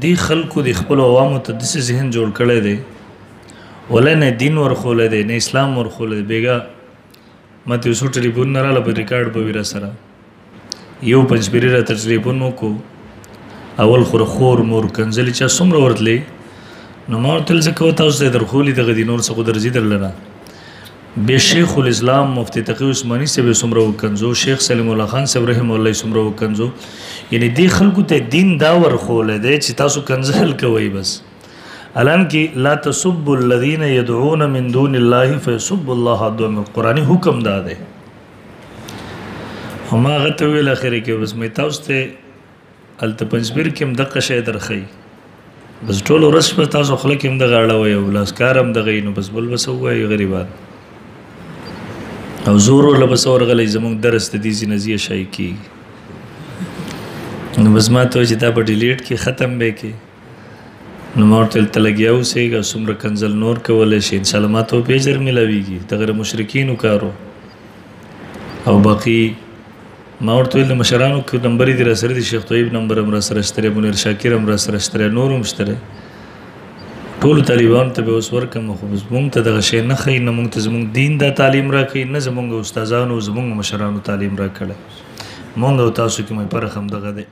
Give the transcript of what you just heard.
دی خلکو د خپل عوامو ته داسې ذهن جوړ کړی دی ولی نه دین ورښولی دی نه اسلام ورښولی دی بېګا ما ته یو څو ټلیفونونه راغله په ریکارډ به وي راسره یو پنجپیري راته ټلیفون وکړو اول خو خور مور کنځلې چا څومره ورتلی نو ما ورته ویل زه که تاسو ته درښولي دغه دي نور څه خو درځي درله نه بیا شیخ الاسلام مفتی تقي عثماني صاحب یې څومره وکنځو شیخ سلیم الله خان صاحب رحمه الله یې څومره وکنځو یعنې دې خلکو ته دین دا ورښولی دی چې تاسو کنځل کوئ بس حالانکې لا تسبوا الذین یدعون من دون الله فیسبوا الله عدوا قرآني حکم دا دی ما هغه ته ویل اخرې کې بس مې تاسو ته هلته پنجبیر کې هم دغه شی درښیي بس ټول ورځ په تاسو خوله کې هم دغه اړوئ او لاسکار هم دغه نو بس بل بس ووایي غریبان او زور ورله بس ورغلی زموږ درس د دې ځینې شی کېږي نو بس ما ته وایي چې دا به ډیلیټ کې ختم به کې نو ما ورته ویل ته لګیا اوسېږه څومره کنځل نور کولی شي انشاءالله ما ته به اجر میلاویږي دغه مشرکینو کارو او باقي ما ورته ویل د مشرانو نمبر یې دې راسره دي شیخ طیب نمبر هم راسره شته دی منیر شاکر هم راسره شته دی نور هم شته دی ټولو طالبانو ته به اوس ورکړم خو بس مونږ ته دغه شی نه ښیي نه مونږ ته زمونږ دین دا تعلیم راکوي نه زمونږ استادانو زمونږ مشرانو تعلیم راکړی مونږ او تاسو کې مې فرق همدغه دی